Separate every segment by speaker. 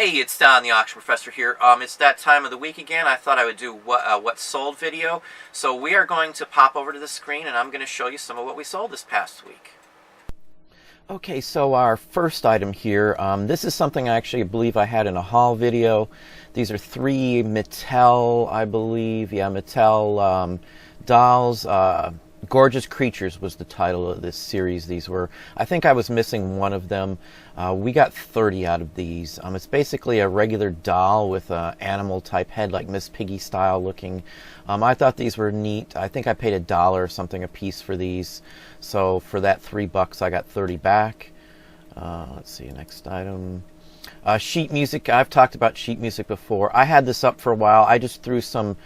Speaker 1: Hey, it's Don, the Auction Professor here. It's that time of the week again. I thought I would do what sold video. So we are going to pop over to the screen, and I'm going to show you some of what we sold this past week. Okay, so our first item here, this is something I actually believe I had in a haul video. These are 3 Mattel, I believe, Mattel dolls. Gorgeous Creatures was the title of this series. These were, I think I was missing one of them. We got 30 out of these. It's basically a regular doll with an animal type head, like Miss Piggy style looking. I thought these were neat. I think I paid $1 or something a piece for these. So for that $3 I got 30 back. Let's see, next item. Sheet music. I've talked about sheet music before. I had this up for a while. I just threw some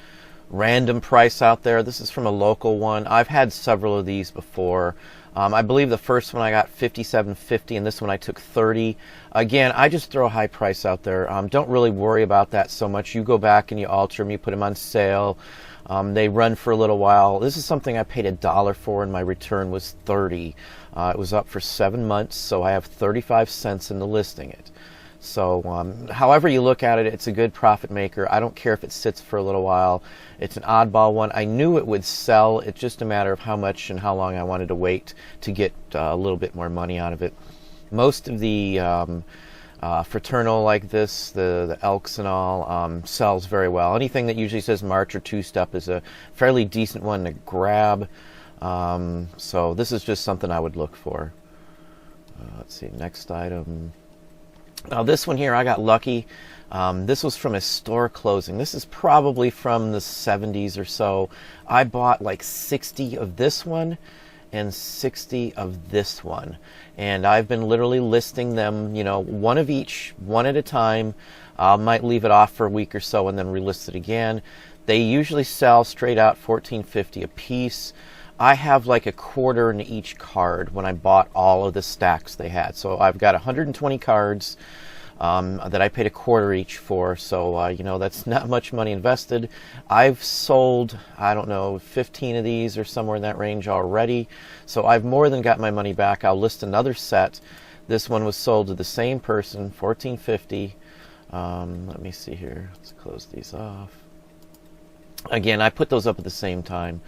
Speaker 1: random price out there. This is from a local one. I've had several of these before. I believe the first one I got $57.50, and this one I took $30. Again, I just throw a high price out there. Don't really worry about that so much. You go back and you alter them, you put them on sale. They run for a little while. This is something I paid $1 for, and my return was $30. It was up for 7 months, so I have 35 cents in the listing it. So however you look at it, it's a good profit maker. I don't care if it sits for a little while. It's an oddball one. I knew it would sell. It's just a matter of how much and how long I wanted to wait to get a little bit more money out of it. Most of the fraternal like this, the Elks and all, sells very well. Anything that usually says March or two-step is a fairly decent one to grab. So this is just something I would look for. Let's see, next item. Now this one here, I got lucky. This was from a store closing. This is probably from the 70s or so. I bought like 60 of this one and 60 of this one. And I've been literally listing them, one of each, one at a time. I might leave it off for a week or so and then relist it again. They usually sell straight out $14.50 a piece. I have like a quarter in each card when I bought all of the stacks they had. So I've got 120 cards that I paid a quarter each for. So, that's not much money invested. I've sold, I don't know, 15 of these or somewhere in that range already. So I've more than got my money back. I'll list another set. This one was sold to the same person, $14.50. Let me see here. Let's close these off. Again, I put those up at the same time.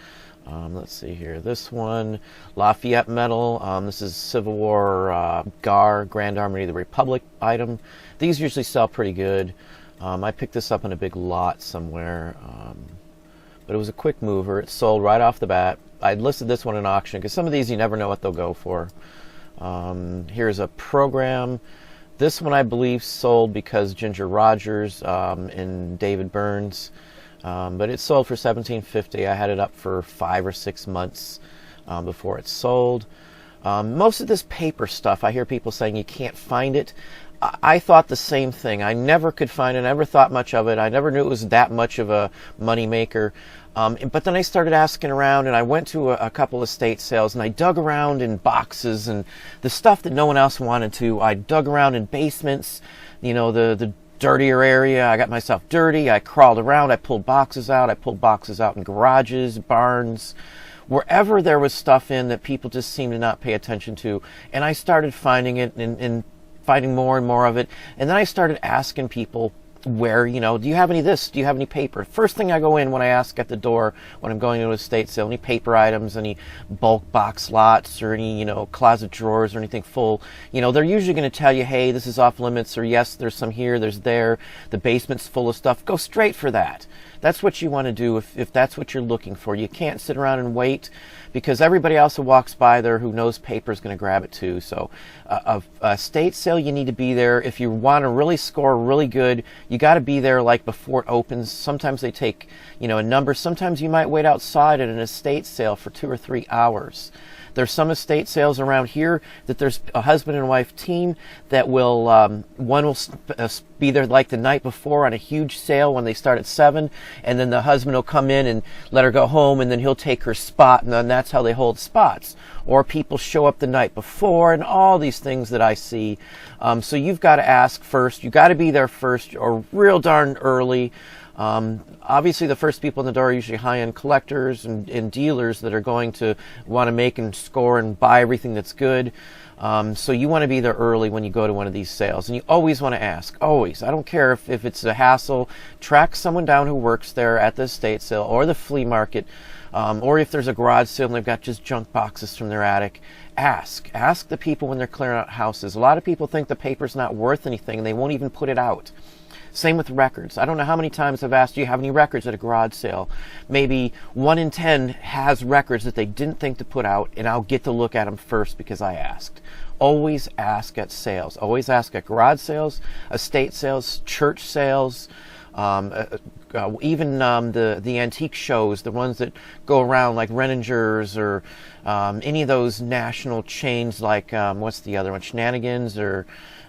Speaker 1: Let's see here. This one, Lafayette Metal. This is Civil War GAR, Grand Army of the Republic item. These usually sell pretty good. I picked this up in a big lot somewhere, but it was a quick mover. It sold right off the bat. I listed this one in auction because some of these you never know what they'll go for. Here's a program. This one I believe sold because Ginger Rogers and David Burns. But it sold for $17.50. I had it up for 5 or 6 months before it sold. Most of this paper stuff, I hear people saying you can't find it. I thought the same thing. I never could find it. I never thought much of it. I never knew it was that much of a money maker. But then I started asking around, and I went to a couple of estate sales, and I dug around in boxes and the stuff that no one else wanted to. I dug around in basements, the dirtier area. I got myself dirty. I crawled around. I pulled boxes out. I pulled boxes out in garages, barns, wherever there was stuff in that people just seemed to not pay attention to. And I started finding it and finding more and more of it. And then I started asking people where, do you have any of this? Do you have any paper? First thing I go in when I ask at the door when I'm going to an estate sale, any paper items, any bulk box lots, or any, closet drawers or anything full, they're usually going to tell you, hey, this is off limits, or yes, there's some here, there's there, the basement's full of stuff. Go straight for that. That's what you want to do if that's what you're looking for. You can't sit around and wait because everybody else who walks by there who knows paper is going to grab it too. So a estate sale, you need to be there. If you want to really score really good, you got to be there like before it opens. Sometimes they take, a number. Sometimes you might wait outside at an estate sale for 2 or 3 hours. There's some estate sales around here that there's a husband and wife team that will, one will be there like the night before on a huge sale when they start at 7, and then the husband will come in and let her go home, and then he'll take her spot, and then that's how they hold spots. Or people show up the night before, and all these things that I see. So you've got to ask first. You've got to be there first or real darn early. Obviously, the first people in the door are usually high-end collectors and dealers that are going to want to make and score and buy everything that's good. So you want to be there early when you go to one of these sales. And you always want to ask, always. I don't care if it's a hassle. Track someone down who works there at the estate sale or the flea market, or if there's a garage sale and they've got just junk boxes from their attic. Ask the people when they're clearing out houses. A lot of people think the paper's not worth anything and they won't even put it out. Same with records. I don't know how many times I've asked, do you have any records at a garage sale? Maybe 1 in 10 has records that they didn't think to put out, and I'll get to look at them first because I asked. Always ask at sales. Always ask at garage sales, estate sales, church sales, even the antique shows, the ones that go around like Renninger's or any of those national chains like, what's the other one, Shenanigans, or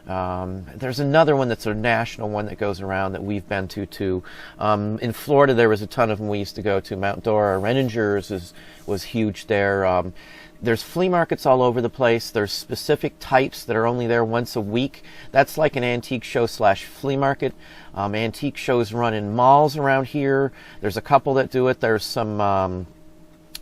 Speaker 1: there's another one that's a national one that goes around that we've been to too. In Florida there was a ton of them we used to go to. Mount Dora, Renninger's was huge there. There's flea markets all over the place. There's specific types that are only there once a week. That's like an antique show / flea market. Antique shows run in malls around here. There's a couple that do it. There's some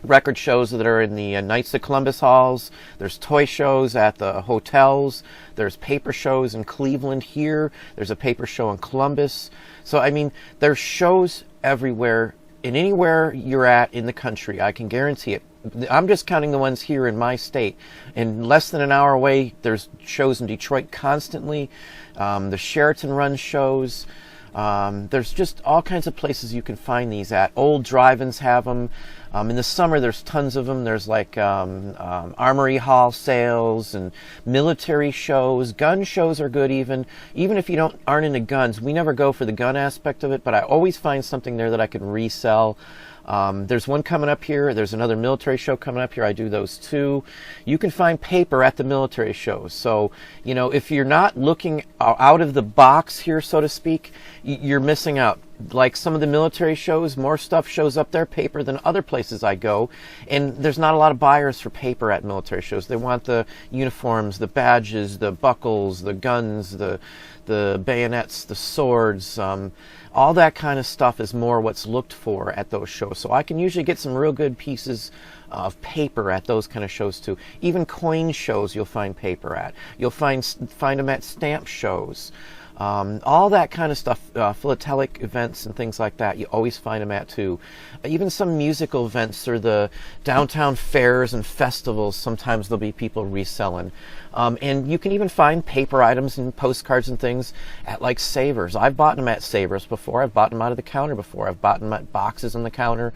Speaker 1: record shows that are in the Knights of Columbus halls. There's toy shows at the hotels. There's paper shows in Cleveland here. There's a paper show in Columbus. So, I mean, there's shows everywhere, and anywhere you're at in the country, I can guarantee it. I'm just counting the ones here in my state. In less than an hour away, there's shows in Detroit constantly. The Sheraton runs shows. There's just all kinds of places you can find these at. Old drive-ins have them. In the summer, there's tons of them. There's like Armory Hall sales and military shows. Gun shows are good even if you aren't into guns. We never go for the gun aspect of it, but I always find something there that I can resell. There's one coming up here. There's another military show coming up here. I do those too. You can find paper at the military shows. So, you know, if you're not looking out of the box here, so to speak, you're missing out. Like some of the military shows, more stuff shows up there, paper, than other places I go. And there's not a lot of buyers for paper at military shows. They want the uniforms, the badges, the buckles, the guns, the bayonets, the swords. All that kind of stuff is more what's looked for at those shows. So I can usually get some real good pieces of paper at those kind of shows too. Even coin shows you'll find paper at. You'll find them at stamp shows. All that kind of stuff, philatelic events and things like that, you always find them at too. Even some musical events or the downtown fairs and festivals, sometimes there'll be people reselling. And you can even find paper items and postcards and things at like Savers. I've bought them at Savers before. I've bought them out of the counter before. I've bought them at boxes on the counter.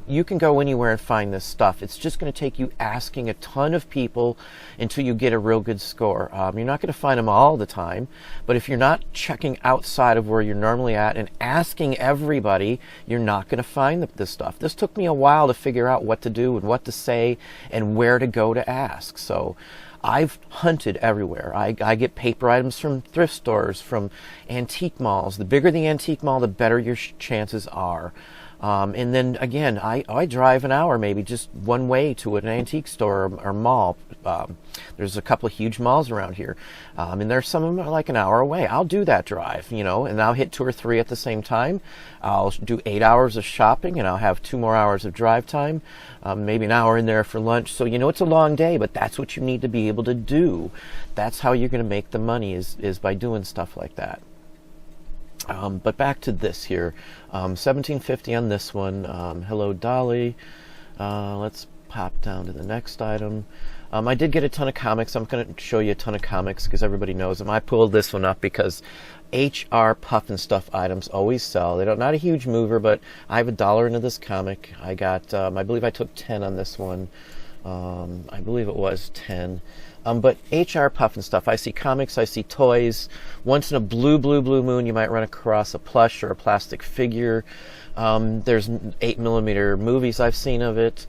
Speaker 1: You can go anywhere and find this stuff. It's just going to take you asking a ton of people until you get a real good score. You're not going to find them all the time, but if you're not checking outside of where you're normally at and asking everybody, you're not going to find this stuff. This took me a while to figure out what to do and what to say and where to go to ask. So I've hunted everywhere. I get paper items from thrift stores, from antique malls. The bigger the antique mall, the better your chances are. And then again, I drive an hour maybe just one way to an antique store or mall. There's a couple of huge malls around here, and there's some of them are like an hour away. I'll do that drive, you know, and I'll hit 2 or 3 at the same time. I'll do 8 hours of shopping, and I'll have 2 more hours of drive time, maybe an hour in there for lunch. So, you know, it's a long day, but that's what you need to be able to do. That's how you're going to make the money is by doing stuff like that. But back to this here, $17.50 on this one. Hello Dolly. Let's pop down to the next item. I did get a ton of comics. I'm going to show you a ton of comics because everybody knows them. I pulled this one up because HR Puff and Stuff items always sell. They're not a huge mover, but I have $1 into this comic. I got, I believe I took 10 on this one. I believe it was 10. But HR Puff and Stuff, I see comics, I see toys. Once in a blue moon, you might run across a plush or a plastic figure. There's 8mm movies I've seen of it.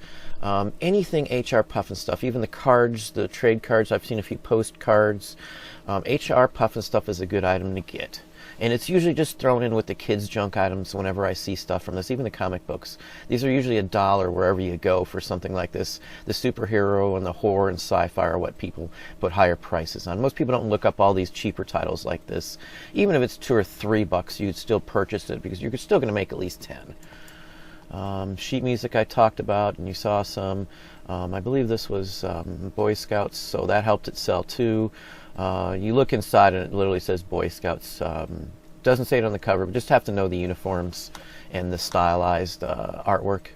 Speaker 1: Anything HR Puff and Stuff, even the cards, the trade cards, I've seen a few postcards. HR Puff and Stuff is a good item to get. And it's usually just thrown in with the kids' junk items whenever I see stuff from this, even the comic books. These are usually $1 wherever you go for something like this. The superhero and the horror and sci-fi are what people put higher prices on. Most people don't look up all these cheaper titles like this. Even if it's $2 or $3, you'd still purchase it because you're still going to make at least 10. Sheet music I talked about, and you saw some. I believe this was Boy Scouts, so that helped it sell too. You look inside and it literally says Boy Scouts. Doesn't say it on the cover, but just have to know the uniforms and the stylized artwork.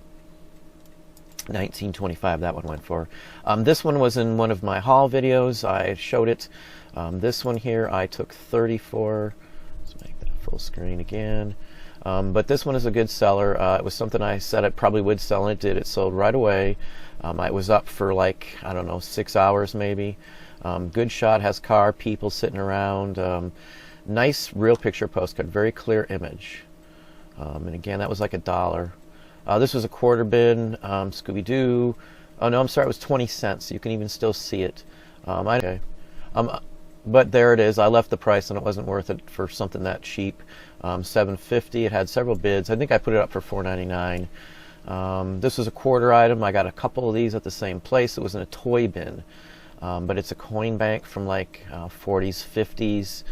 Speaker 1: 1925 that one went for. This one was in one of my haul videos. I showed it. This one here I took 34. Let's make that full screen again. But this one is a good seller. It was something I said it probably would sell, and it did. It sold right away. It was up for like, I don't know, 6 hours maybe. Good shot, has car, people sitting around. Nice real picture postcard, very clear image. And again, that was like $1. This was a quarter bin, Scooby-Doo. Oh no, I'm sorry, it was 20 cents. You can even still see it. Okay. But there it is. I left the price and it wasn't worth it for something that cheap. $7.50. It had several bids. I think I put it up for $4.99. This was a quarter item. I got a couple of these at the same place. It was in a toy bin. But it's a coin bank from like 40s, 50s.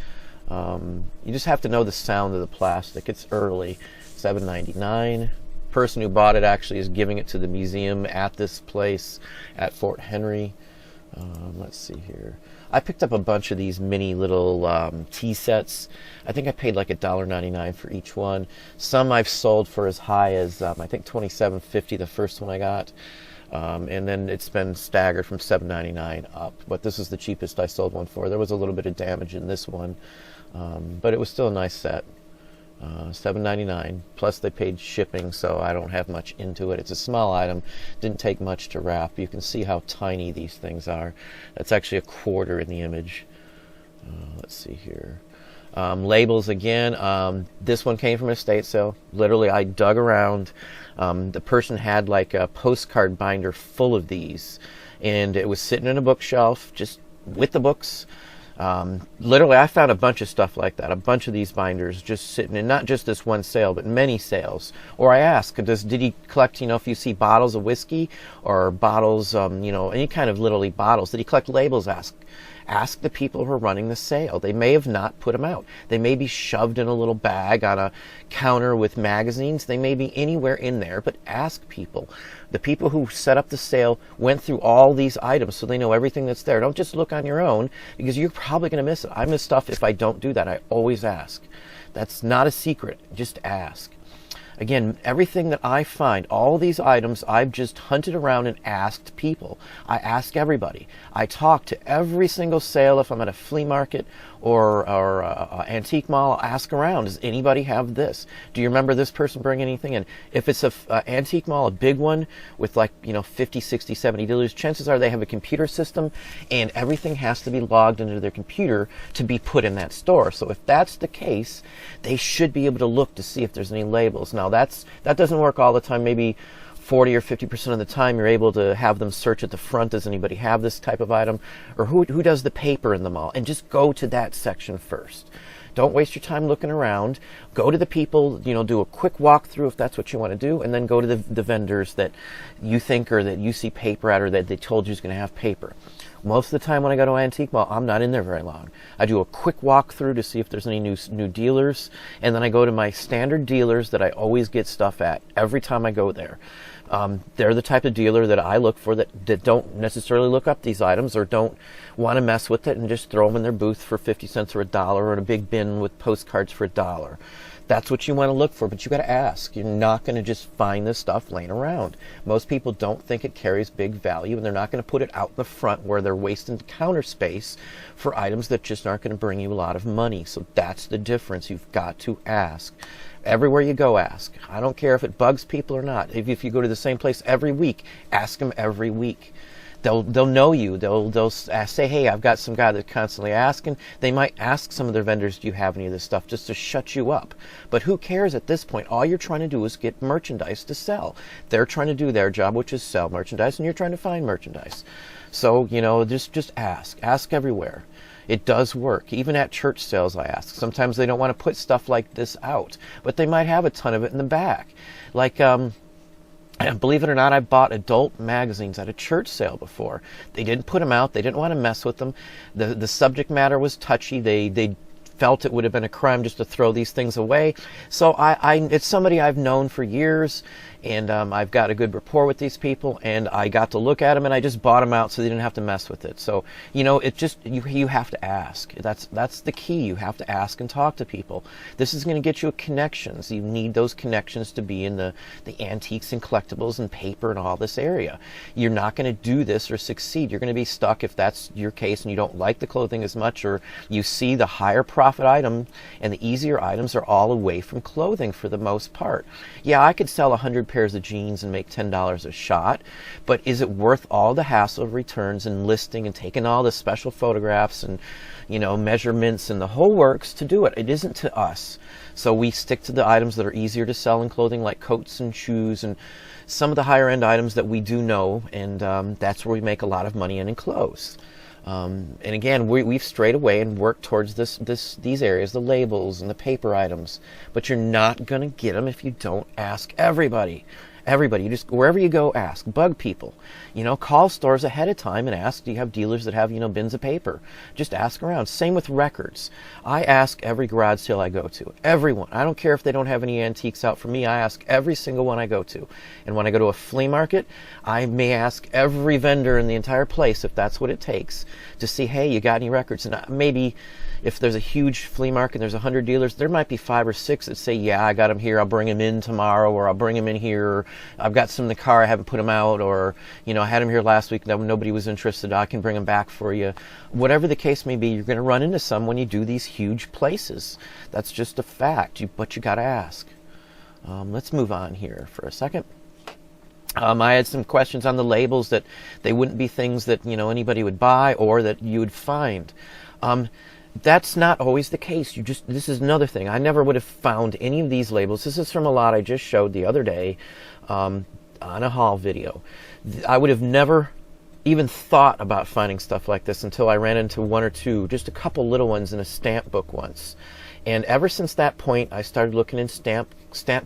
Speaker 1: You just have to know the sound of the plastic. It's early. $7.99. Person who bought it actually is giving it to the museum at this place at Fort Henry. Let's see here. I picked up a bunch of these mini little tea sets. I think I paid like $1.99 for each one. Some I've sold for as high as I think $27.50 the first one I got. And then it's been staggered from $7.99 up. But this is the cheapest I sold one for. There was a little bit of damage in this one. But it was still a nice set. $7.99 plus they paid shipping, so I don't have much into it. It's a small item, didn't take much to wrap. You can see how tiny these things are. That's actually a quarter in the image. Let's see here. Labels again. This one came from an estate sale. Literally, I dug around. The person had like a postcard binder full of these, and it was sitting in a bookshelf just with the books. Literally, I found a bunch of stuff like that, a bunch of these binders just sitting in not just this one sale, but many sales. Or I ask, did he collect, if you see bottles of whiskey or bottles, any kind of literally bottles, did he collect labels? Ask the people who are running the sale. They may have not put them out. They may be shoved in a little bag on a counter with magazines. They may be anywhere in there, but ask people. The people who set up the sale went through all these items so they know everything that's there. Don't just look on your own, because you're probably going to miss it. I miss stuff if I don't do that. I always ask. That's not a secret. Just ask. Again, everything that I find, all these items, I've just hunted around and asked people. I ask everybody. I talk to every single sale. If I'm at a flea market or antique mall, I'll ask around. Does anybody have this? Do you remember this person bring anything in? If it's a antique mall, a big one with like 50, 60, 70 dealers, chances are they have a computer system, and everything has to be logged into their computer to be put in that store. So if that's the case, they should be able to look to see if there's any labels. Now that doesn't work all the time. Maybe 40 or 50% of the time you're able to have them search at the front. Does anybody have this type of item? Or who does the paper in the mall? And just go to that section first. Don't waste your time looking around. Go to the people, do a quick walkthrough if that's what you want to do, and then go to the vendors that you think or that you see paper at, or that they told you is going to have paper. Most of the time when I go to an antique mall, I'm not in there very long. I do a quick walkthrough to see if there's any new dealers, and then I go to my standard dealers that I always get stuff at every time I go there. They're the type of dealer that I look for that don't necessarily look up these items or don't want to mess with it and just throw them in their booth for 50 cents or $1 or in a big bin with postcards for $1. That's what you want to look for, but you got to ask. You're not going to just find this stuff laying around. Most people don't think it carries big value, and they're not going to put it out in the front where they're wasting counter space for items that just aren't going to bring you a lot of money. So that's the difference. You've got to ask. Everywhere you go, ask. I don't care if it bugs people or not. If you go to the same place every week, ask them every week. They'll know you. They'll say, hey, I've got some guy that's constantly asking. They might ask some of their vendors, do you have any of this stuff, just to shut you up. But who cares at this point? All you're trying to do is get merchandise to sell. They're trying to do their job, which is sell merchandise, and you're trying to find merchandise. So, just ask. Ask everywhere. It does work. Even at church sales, I ask. Sometimes they don't want to put stuff like this out, but they might have a ton of it in the back. Like, believe it or not, I've bought adult magazines at a church sale before. They didn't put them out. They didn't want to mess with them. The subject matter was touchy. They felt it would have been a crime just to throw these things away. So it's somebody I've known for years, and I've got a good rapport with these people, and I got to look at them, and I just bought them out so they didn't have to mess with it. So, it just, you have to ask. That's the key. You have to ask and talk to people. This is going to get you connections. You need those connections to be in the antiques and collectibles and paper and all this area. You're not going to do this or succeed. You're going to be stuck if that's your case and you don't like the clothing as much, or you see the higher profit item and the easier items are all away from clothing for the most part. Yeah, I could sell 100 pairs of jeans and make $10 a shot, but is it worth all the hassle of returns and listing and taking all the special photographs and measurements and the whole works to do it? It isn't to us. So we stick to the items that are easier to sell in clothing, like coats and shoes and some of the higher end items that we do know, and that's where we make a lot of money in clothes. And again, we've strayed away and worked towards these areas, the labels and the paper items. But you're not going to get them if you don't ask everybody. You just, wherever you go, ask. Bug people. Call stores ahead of time and ask, do you have dealers that have, bins of paper? Just ask around. Same with records. I ask every garage sale I go to. Everyone. I don't care if they don't have any antiques out for me. I ask every single one I go to. And when I go to a flea market, I may ask every vendor in the entire place, if that's what it takes, to see, hey, you got any records? And maybe if there's a huge flea market and there's 100 dealers, there might be 5 or 6 that say, yeah, I got them here, I'll bring them in tomorrow, or I'll bring them in here, or I've got some in the car, I haven't put them out, or I had them here last week, nobody was interested, I can bring them back for you. Whatever the case may be, you're going to run into some when you do these huge places. That's just a fact, but you got to ask. Let's move on here for a second. I had some questions on the labels, that they wouldn't be things that anybody would buy or that you would find. That's not always the case. This is another thing. I never would have found any of these labels. This is from a lot I just showed the other day on a haul video. I would have never even thought about finding stuff like this until I ran into one or two, just a couple little ones in a stamp book once. And ever since that point, I started looking in stamp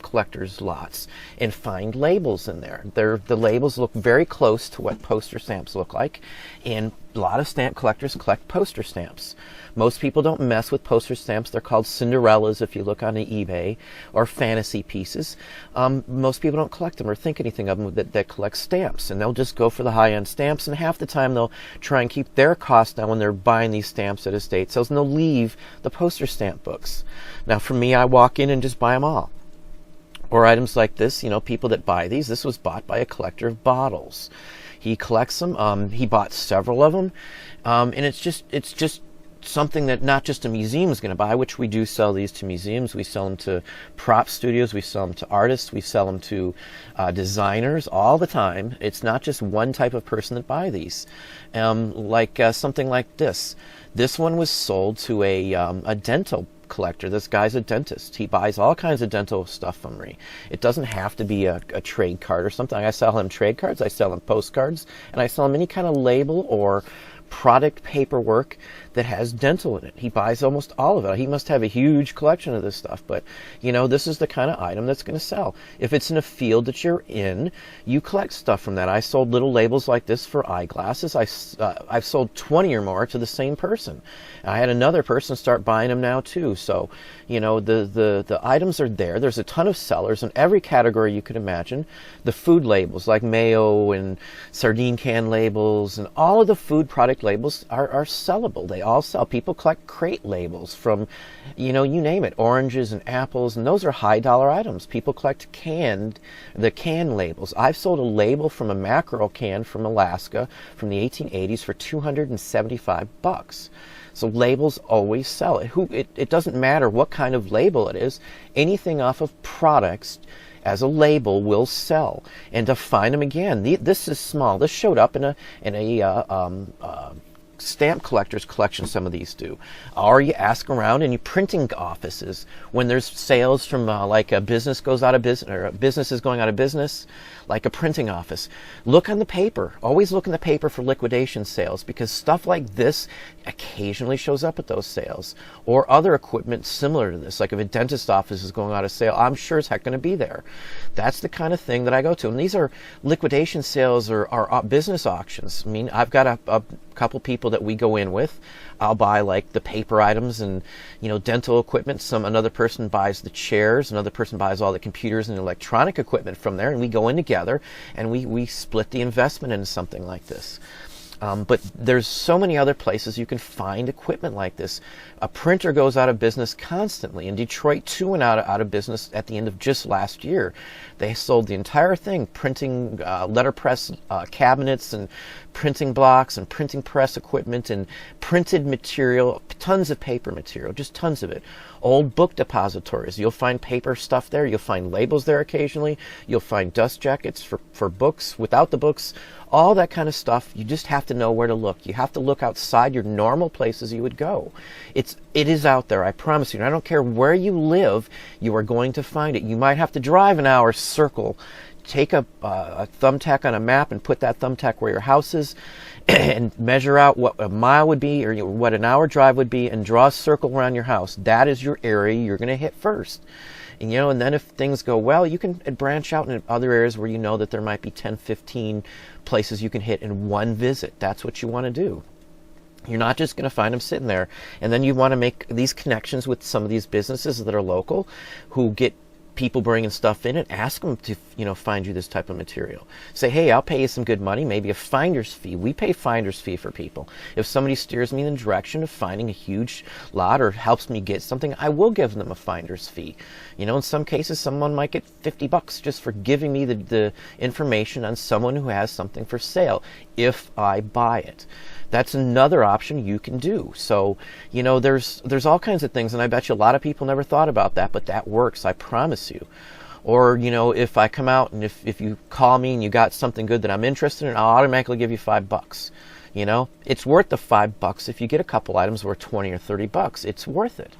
Speaker 1: collectors' lots and find labels in there. The labels look very close to what poster stamps look like, and a lot of stamp collectors collect poster stamps. Most people don't mess with poster stamps. They're called Cinderellas if you look on eBay, or fantasy pieces. Most people don't collect them or think anything of them that collect stamps, and they'll just go for the high-end stamps, and half the time they'll try and keep their costs down when they're buying these stamps at estate sales, and they'll leave the poster stamp books. Now for me, I walk in and just buy them all. Or items like this, people that buy these. This was bought by a collector of bottles. He collects them. He bought several of them, and it's just something that not just a museum is going to buy, which we do sell these to museums. We sell them to prop studios. We sell them to artists. We sell them to designers all the time. It's not just one type of person that buy these. Something like this. This one was sold to a dental collector. This guy's a dentist. He buys all kinds of dental stuff from me. It doesn't have to be a trade card or something. I sell him trade cards, I sell him postcards, and I sell him any kind of label or product paperwork that has dental in it. He buys almost all of it. He must have a huge collection of this stuff, but this is the kind of item that's going to sell. If it's in a field that you're in, you collect stuff from that. I sold little labels like this for eyeglasses. I've sold 20 or more to the same person. I had another person start buying them now too. So the items are there. There's a ton of sellers in every category you could imagine. The food labels like mayo and sardine can labels and all of the food product labels are sellable. They all sell. People collect crate labels from, you name it, oranges and apples, and those are high dollar items. People collect the can labels. I've sold a label from a mackerel can from Alaska from the 1880s for $275. So labels always sell. It doesn't matter what kind of label it is. Anything off of products as a label will sell. And to find them again, this is small. This showed up in a stamp collector's collection. Some of these do. Or you ask around in your printing offices when there's sales from like a business goes out of business, or a business is going out of business, like a printing office. Look on the paper. Always look in the paper for liquidation sales, because stuff like this occasionally shows up at those sales. Or other equipment similar to this, like if a dentist office is going out of sale, I'm sure as heck going to be there. That's the kind of thing that I go to. And these are liquidation sales or business auctions. I mean, I've got a couple people that we go in with. I'll buy like the paper items and, dental equipment. Another person buys the chairs. Another person buys all the computers and electronic equipment from there. And we go in together and we split the investment into something like this. But there's so many other places you can find equipment like this. A printer goes out of business constantly. In Detroit, 2 went out of business at the end of just last year. They sold the entire thing, printing letterpress cabinets and printing blocks and printing press equipment and printed material, tons of paper material, just tons of it. Old book depositories. You'll find paper stuff there. You'll find labels there occasionally. You'll find dust jackets for books, without the books, all that kind of stuff. You just have to know where to look. You have to look outside your normal places you would go. It is out there, I promise you. And I don't care where you live, you are going to find it. You might have to drive an hour, circle, take a thumbtack on a map and put that thumbtack where your house is and measure out what a mile would be or what an hour drive would be and draw a circle around your house. That is your area you're going to hit first. And, and then if things go well, you can branch out in other areas where you know that there might be 10, 15 places you can hit in one visit. That's what you want to do. You're not just going to find them sitting there. And then you want to make these connections with some of these businesses that are local who get people bringing stuff in and ask them to, find you this type of material. Say, hey, I'll pay you some good money, maybe a finder's fee. We pay finder's fee for people. If somebody steers me in the direction of finding a huge lot or helps me get something, I will give them a finder's fee. In some cases, someone might get $50 just for giving me the information on someone who has something for sale if I buy it. That's another option you can do. So, there's all kinds of things, and I bet you a lot of people never thought about that, but that works, I promise you. Or, if I come out and if you call me and you got something good that I'm interested in, I'll automatically give you $5. It's worth the $5 if you get a couple items worth $20 or $30. It's worth it.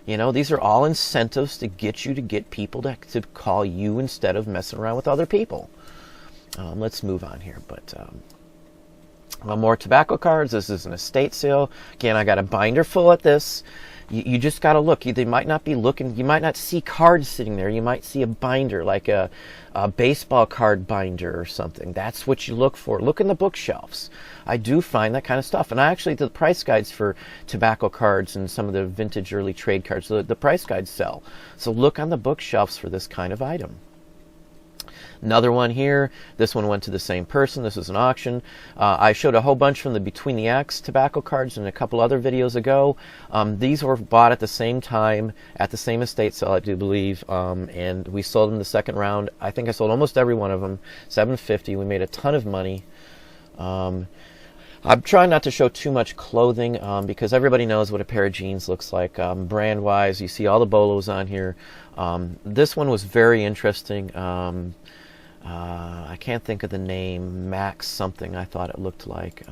Speaker 1: These are all incentives to get people to call you instead of messing around with other people. Let's move on here, but more tobacco cards. This is an estate sale. Again, I got a binder full at this. You just got to look. They might not be looking. You might not see cards sitting there. You might see a binder, like a baseball card binder or something. That's what you look for. Look in the bookshelves. I do find that kind of stuff. And I actually do the price guides for tobacco cards and some of the vintage early trade cards. The price guides sell. So look on the bookshelves for this kind of item. Another one here. This one went to the same person. This is an auction. I showed a whole bunch from the Between the Acts tobacco cards in a couple other videos ago. These were bought at the same time at the same estate sale, I do believe, and we sold them the second round. I think I sold almost every one of them, $750. We made a ton of money. I'm trying not to show too much clothing because everybody knows what a pair of jeans looks like. Brand-wise, you see all the bolos on here. This one was very interesting. I can't think of the name, Max something I thought it looked like.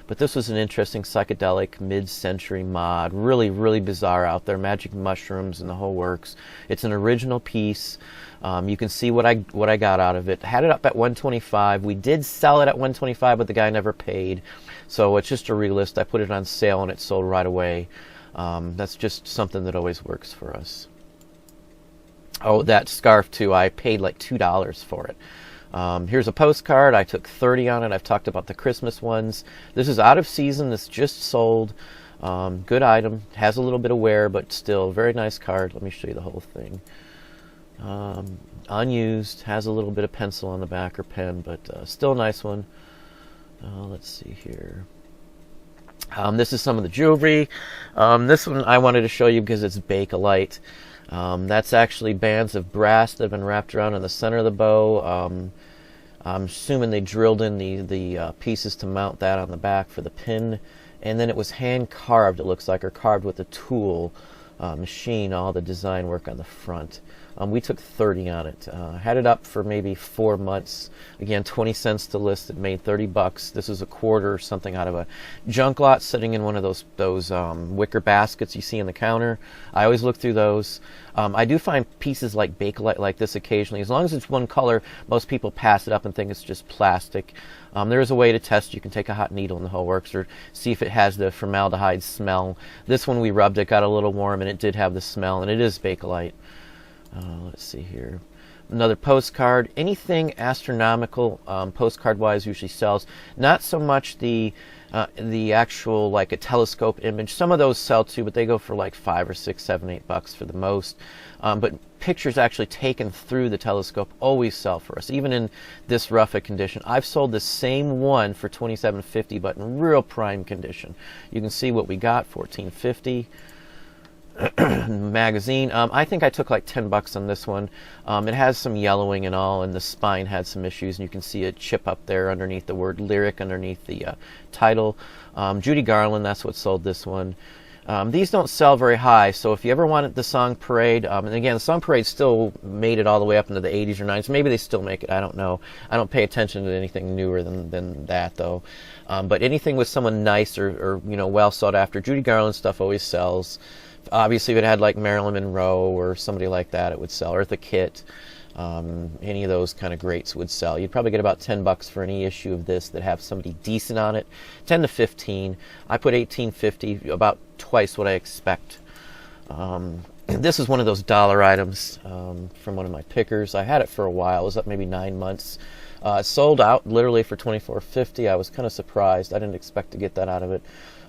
Speaker 1: But this was an interesting psychedelic mid-century mod. Really, really bizarre out there. Magic mushrooms and the whole works. It's an original piece. You can see what I got out of it. Had it up at $125. We did sell it at $125, but the guy never paid. So it's just a relist. I put it on sale and it sold right away. That's just something that always works for us. Oh, that scarf too. I paid like $2 for it. Here's a postcard. I took 30 on it. I've talked about the Christmas ones. This is out of season. This just sold. Good item. Has a little bit of wear, but still very nice card. Let me show you the whole thing. Unused. Has a little bit of pencil on the back or pen, but still a nice one. Let's see here. This is some of the jewelry. This one I wanted to show you because it's Bakelite. That's actually bands of brass that have been wrapped around in the center of the bow. I'm assuming they drilled in the pieces to mount that on the back for the pin. And then it was hand carved, it looks like, or carved with a tool, machine, all the design work on the front. We took 30 on it. Had it up for maybe 4 months. Again, 20 cents to list. It made 30 bucks. This is a quarter or something out of a junk lot sitting in one of those wicker baskets you see in the counter. I always look through those. I do find pieces like Bakelite like this occasionally. As long as it's one color, most people pass it up and think it's just plastic. There is a way to test. You can take a hot needle in the whole works or see if it has the formaldehyde smell. This one we rubbed, it got a little warm and it did have the smell, and it is Bakelite. Let's see here. Another postcard. Anything astronomical postcard wise usually sells. Not so much the actual like a telescope image. Some of those sell too, but they go for like $5 or $6, $7, $8 for the most. But pictures actually taken through the telescope always sell for us, even in this rough a condition. I've sold the same one for $27.50, but in real prime condition. You can see what we got, $14.50. Magazine. I think I took like 10 bucks on this one. It has some yellowing and all, and the spine had some issues, and you can see a chip up there underneath the word lyric, underneath the title. Judy Garland, that's what sold this one. These don't sell very high, so if you ever wanted the Song Parade, and again, the Song Parade still made it all the way up into the 80s or 90s. Maybe they still make it, I don't know. I don't pay attention to anything newer than that, though. But anything with someone nice or well sought after, Judy Garland stuff always sells. Obviously, if it had like Marilyn Monroe or somebody like that, it would sell. Eartha Kitt, any of those kind of greats would sell. You'd probably get about 10 bucks for any issue of this that have somebody decent on it. 10 to 15. I put $18.50, about twice what I expect. This is one of those dollar items from one of my pickers. I had it for a while. It was up maybe 9 months. Sold out literally for $24.50. I was kind of surprised. I didn't expect to get that out of it.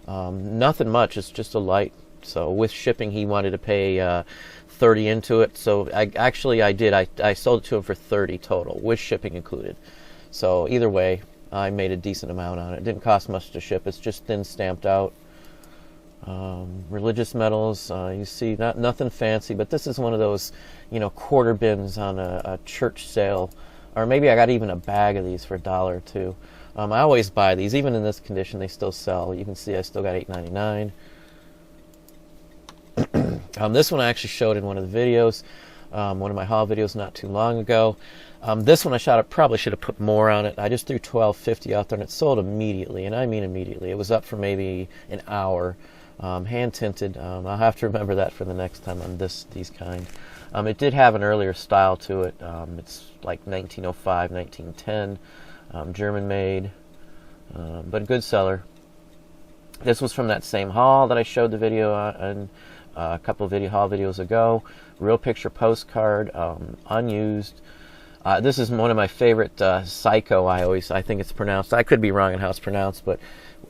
Speaker 1: Nothing much. It's just a light. So with shipping, he wanted to pay 30 into it. So I did. I sold it to him for 30 total, with shipping included. So either way, I made a decent amount on it. It didn't cost much to ship. It's just thin stamped out. Religious medals. You see, nothing fancy, but this is one of those, quarter bins on a church sale, or maybe I got even a bag of these for $1 or $2. I always buy these, even in this condition. They still sell. You can see I still got $8.99. This one I actually showed in one of the videos, one of my haul videos not too long ago. This one I probably should have put more on it. I just threw $12.50 out there and it sold immediately, and I mean immediately. It was up for maybe an hour. Hand tinted. I'll have to remember that for the next time on these kind. It did have an earlier style to it. It's like 1905, 1910, German made, but a good seller. This was from that same haul that I showed the video on a couple of haul videos ago. Real picture postcard, unused. This is one of my favorite Psycho. I think it's pronounced. I could be wrong on how it's pronounced, but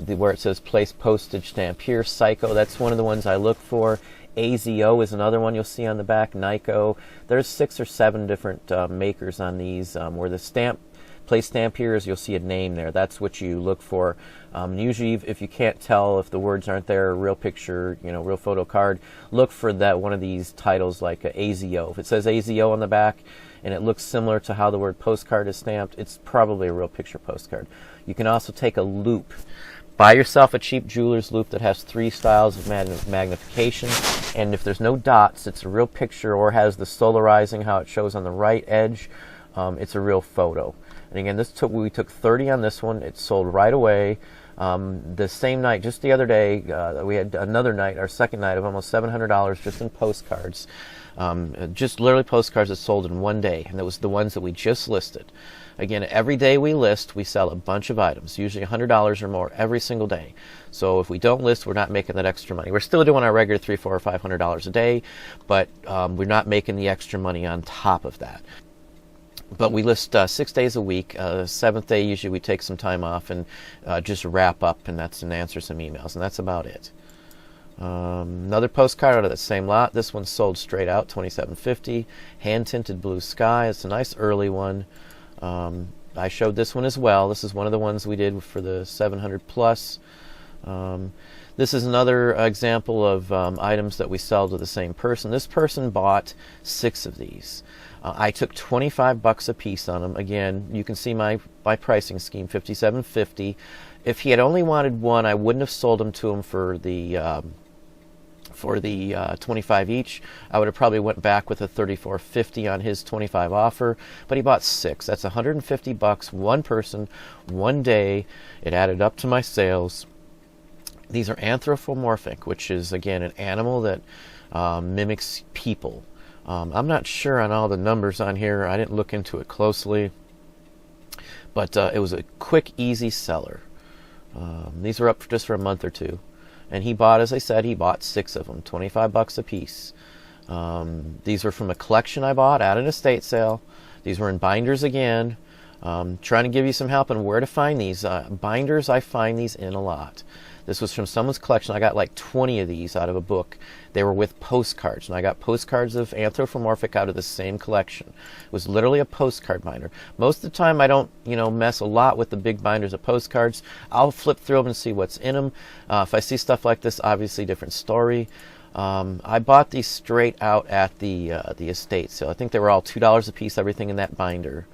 Speaker 1: where it says place postage stamp here, Psycho. That's one of the ones I look for. AZO is another one you'll see on the back. Nyko. There's 6 or 7 different makers on these. Where the stamp place stamp here is, you'll see a name there. That's what you look for. Usually, if you can't tell, if the words aren't there, real picture, real photo card, look for that one of these titles like AZO. If it says AZO on the back and it looks similar to how the word postcard is stamped, it's probably a real picture postcard. You can also take a loupe. Buy yourself a cheap jeweler's loupe that has 3 styles of magnification, and if there's no dots, it's a real picture, or has the solarizing, how it shows on the right edge, it's a real photo. And again, we took 30 on this one. It sold right away. The same night, just the other day, we had another night, our second night, of almost $700 just in postcards. Just literally postcards that sold in one day, and it was the ones that we just listed. Again, every day we list, we sell a bunch of items, usually $100 or more every single day. So if we don't list, we're not making that extra money. We're still doing our regular $300, $400, or $500 a day, but we're not making the extra money on top of that. But we list 6 days a week. 7th day, usually we take some time off and just wrap up, and answer some emails, and that's about it. Another postcard out of the same lot. This one sold straight out, $27.50. Hand-tinted blue sky. It's a nice early one. I showed this one as well. This is one of the ones we did for the 700 plus. This is another example of items that we sell to the same person. This person bought 6 of these. I took 25 bucks a piece on them. Again, you can see my pricing scheme, $57.50. If he had only wanted one, I wouldn't have sold them to him for the for the 25 each. I would have probably went back with a $34.50 on his 25 offer, but he bought 6. That's $150, one person, one day. It added up to my sales. These are anthropomorphic, which is, again, an animal that mimics people. I'm not sure on all the numbers on here. I didn't look into it closely, but it was a quick, easy seller. These were up just for a month or two. And he bought, as I said, he bought 6 of them, $25 a piece. These were from a collection I bought at an estate sale. These were in binders again. Trying to give you some help on where to find these. Binders, I find these in a lot. This was from someone's collection. I got like 20 of these out of a book. They were with postcards, and I got postcards of anthropomorphic out of the same collection. It was literally a postcard binder. Most of the time I don't, mess a lot with the big binders of postcards. I'll flip through them and see what's in them. If I see stuff like this, obviously different story. I bought these straight out at the estate sale. I think they were all $2 a piece, everything in that binder.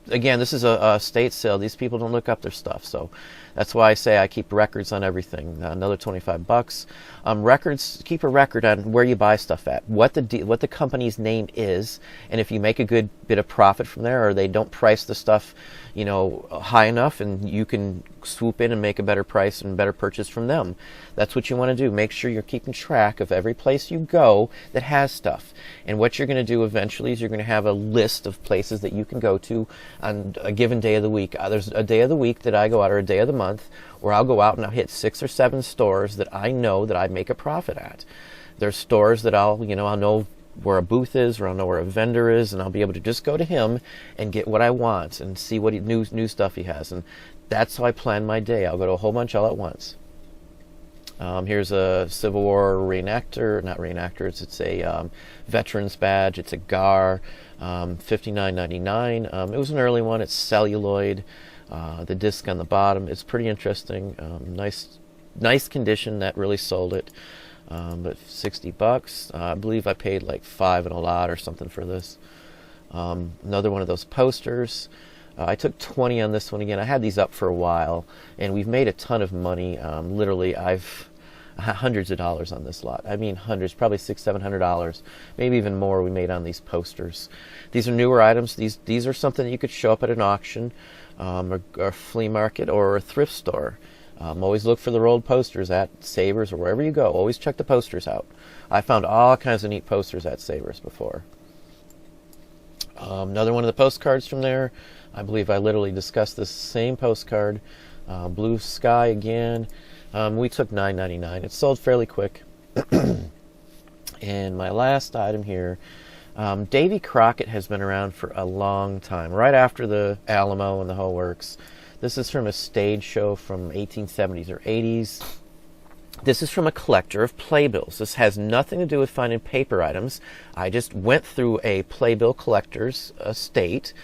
Speaker 1: Again, this is a estate sale. These people don't look up their stuff, so that's why I say I keep records on everything. Another $25. Records. Keep a record on where you buy stuff at, what the company's name is, and if you make a good bit of profit from there, or they don't price the stuff, high enough, and you can swoop in and make a better price and better purchase from them. That's what you want to do. Make sure you're keeping track of every place you go that has stuff. And what you're going to do eventually is you're going to have a list of places that you can go to on a given day of the week. There's a day of the week that I go out, or a day of the month, where I'll go out and I'll hit 6 or 7 stores that I know that I make a profit at. There's stores that I'll know where a booth is, or I'll know where a vendor is, and I'll be able to just go to him and get what I want and see what new stuff he has. And that's how I plan my day. I'll go to a whole bunch all at once. Here's a Civil War not reenactors. It's a veterans badge. It's a GAR, $59.99. It was an early one. It's celluloid. The disc on the bottom is pretty interesting. Nice condition. That really sold it. But $60. I believe I paid like $5 and a lot or something for this. Another one of those posters. I took 20 on this one again. I had these up for a while, and we've made a ton of money. Literally, I've hundreds of dollars on this lot. I mean, hundreds, probably $600-700, maybe even more. We made on these posters. These are newer items. These are something that you could show up at an auction, or a flea market, or a thrift store. Always look for the rolled posters at Savers or wherever you go. Always check the posters out. I found all kinds of neat posters at Savers before. Another one of the postcards from there. I believe I literally discussed this same postcard. Blue sky again. We took $9.99. It sold fairly quick. And my last item here. Davy Crockett has been around for a long time. Right after the Alamo and the whole works. This is from a stage show from 1870s or 80s. This is from a collector of playbills. This has nothing to do with finding paper items. I just went through a playbill collector's estate,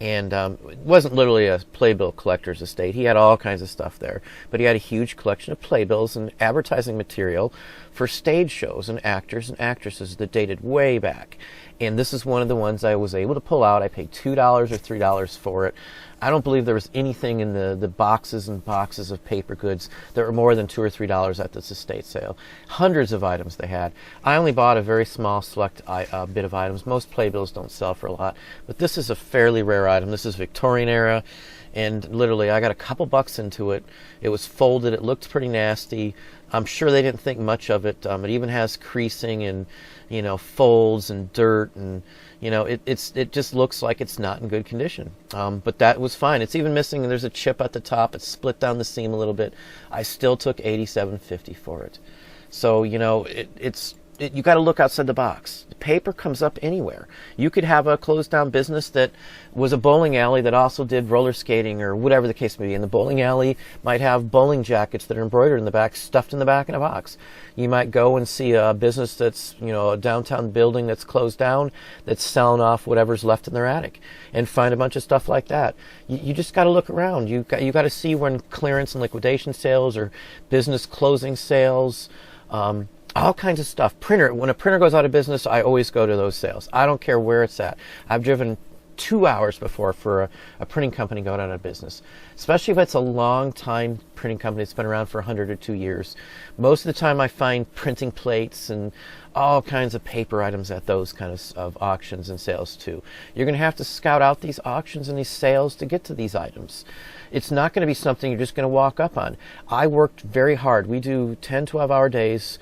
Speaker 1: and it wasn't literally a playbill collector's estate. He had all kinds of stuff there, but he had a huge collection of playbills and advertising material for stage shows and actors and actresses that dated way back. And this is one of the ones I was able to pull out. I paid $2 or $3 for it. I don't believe there was anything in the boxes and boxes of paper goods that were more than $2 or $3 at this estate sale. Hundreds of items they had. I only bought a very small select bit of items. Most playbills don't sell for a lot, but this is a fairly rare item. This is Victorian era, and literally I got a couple bucks into it. It was folded. It looked pretty nasty. I'm sure they didn't think much of it. It even has creasing and folds and dirt, and it just looks like it's not in good condition. But that was fine. It's even missing. There's a chip at the top. It's split down the seam a little bit. I still took $87.50 for it. So you got to look outside the box. The paper comes up anywhere. You could have a closed down business that was a bowling alley that also did roller skating or whatever the case may be. And the bowling alley might have bowling jackets that are embroidered in the back, stuffed in the back in a box. You might go and see a business that's, a downtown building that's closed down, that's selling off whatever's left in their attic, and find a bunch of stuff like that. You just got to look around. You got to see when clearance and liquidation sales or business closing sales, all kinds of stuff. When a printer goes out of business, I always go to those sales. I don't care where it's at. I've driven 2 hours before for a printing company going out of business, especially if it's a long time printing company that's been around for 100 or 2 years. Most of the time I find printing plates and all kinds of paper items at those kinds of auctions and sales too. You're going to have to scout out these auctions and these sales to get to these items. It's not going to be something you're just going to walk up on. I worked very hard. We do 10, 12-hour days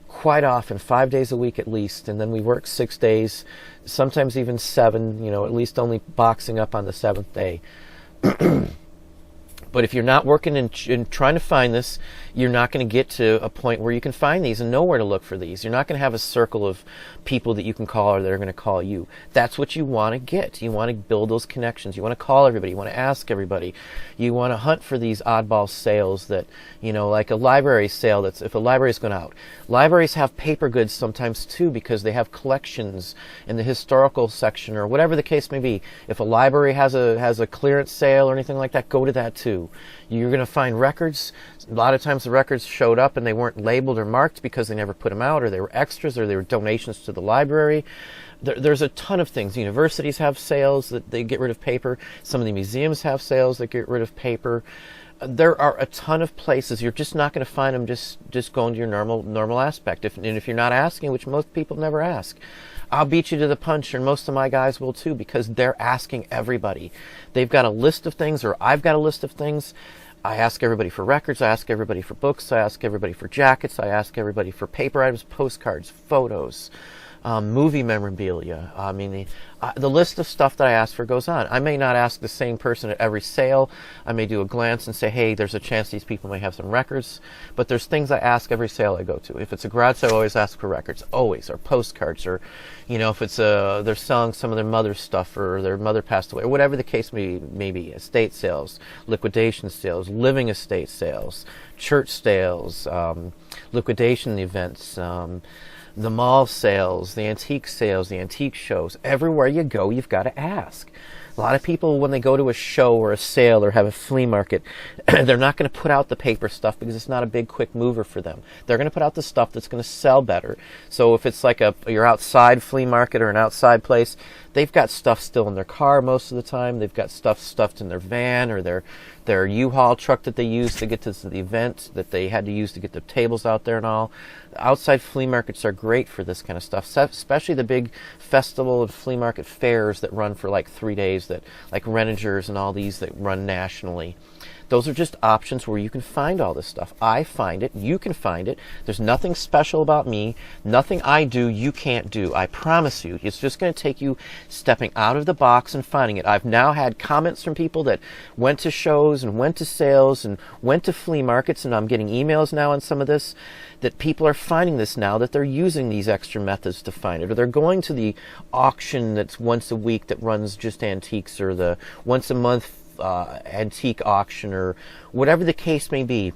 Speaker 1: quite often, 5 days a week at least, and then we work 6 days, sometimes even 7, at least only boxing up on the 7th day. But if you're not working and trying to find this, you're not going to get to a point where you can find these and know where to look for these. You're not going to have a circle of people that you can call or that are going to call you. That's what you want to get. You want to build those connections. You want to call everybody. You want to ask everybody. You want to hunt for these oddball sales that, like a library sale. That's if a library is going out. Libraries have paper goods sometimes too because they have collections in the historical section or whatever the case may be. If a library has a clearance sale or anything like that, go to that too. You're going to find records. A lot of times the records showed up and they weren't labeled or marked because they never put them out, or they were extras, or they were donations to the library. There's a ton of things. Universities have sales that they get rid of paper. Some of the museums have sales that get rid of paper. There are a ton of places. You're just not going to find them just going to your normal aspect. And if you're not asking, which most people never ask, I'll beat you to the punch, and most of my guys will too, because they're asking everybody. They've got a list of things, or I've got a list of things. I ask everybody for records. I ask everybody for books. I ask everybody for jackets. I ask everybody for paper items, postcards, photos, movie memorabilia. I mean, the list of stuff that I ask for goes on. I may not ask the same person at every sale. I may do a glance and say, hey, there's a chance these people may have some records. But there's things I ask every sale I go to. If it's a garage sale, I always ask for records, always, or postcards, or, if it's they're selling some of their mother's stuff, or their mother passed away, or whatever the case may be. Estate sales, liquidation sales, living estate sales, church sales, liquidation events, the mall sales, the antique sales, the antique shows. Everywhere you go, you've got to ask. A lot of people, when they go to a show or a sale or have a flea market, they're not going to put out the paper stuff because it's not a big, quick mover for them. They're going to put out the stuff that's going to sell better. So if it's like your outside flea market or an outside place, they've got stuff still in their car most of the time. They've got stuff stuffed in their van or their U-Haul truck that they use to get to the event that they had to use to get the tables out there and all. Outside flea markets are great for this kind of stuff, especially the big festival and flea market fairs that run for like 3 days, that like Renninger's and all these that run nationally. Those are just options where you can find all this stuff. I find it. You can find it. There's nothing special about me. Nothing I do you can't do. I promise you. It's just going to take you stepping out of the box and finding it. I've now had comments from people that went to shows and went to sales and went to flea markets, and I'm getting emails now on some of this, that people are finding this now, that they're using these extra methods to find it, or they're going to the auction that's once a week that runs just antiques, or the once a month antique auction, or whatever the case may be.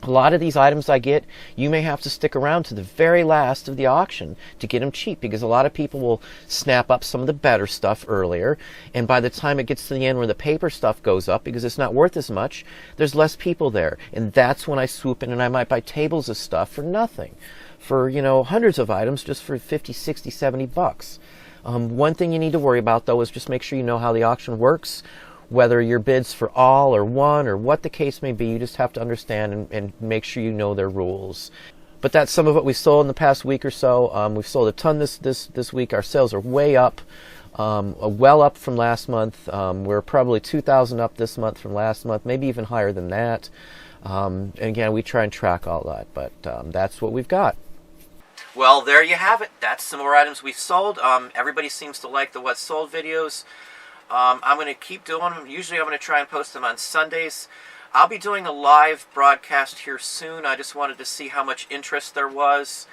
Speaker 1: A lot of these items I get, you may have to stick around to the very last of the auction to get them cheap, because a lot of people will snap up some of the better stuff earlier, and by the time it gets to the end where the paper stuff goes up, because it's not worth as much, there's less people there, and that's when I swoop in and I might buy tables of stuff for nothing, for hundreds of items just for 50, 60, 70 bucks. One thing you need to worry about though is just make sure you know how the auction works. Whether your bid's for all or one or what the case may be, you just have to understand and make sure you know their rules. But that's some of what we sold in the past week or so. We've sold a ton this week. Our sales are way up, well up from last month. We're probably 2,000 up this month from last month, maybe even higher than that. And again, we try and track all that, but that's what we've got. Well, there you have it. That's some more items we've sold. Everybody seems to like the What Sold videos. I'm going to keep doing them. Usually I'm going to try and post them on Sundays. I'll be doing a live broadcast here soon. I just wanted to see how much interest there was,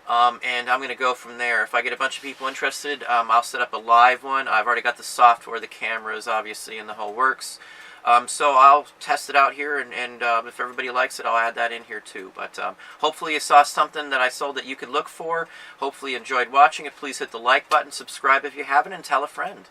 Speaker 1: and I'm going to go from there. If I get a bunch of people interested, I'll set up a live one. I've already got the software, the cameras, obviously, and the whole works. So I'll test it out here, and if everybody likes it, I'll add that in here too. But hopefully you saw something that I sold that you could look for. Hopefully you enjoyed watching it. Please hit the like button, subscribe if you haven't, and tell a friend.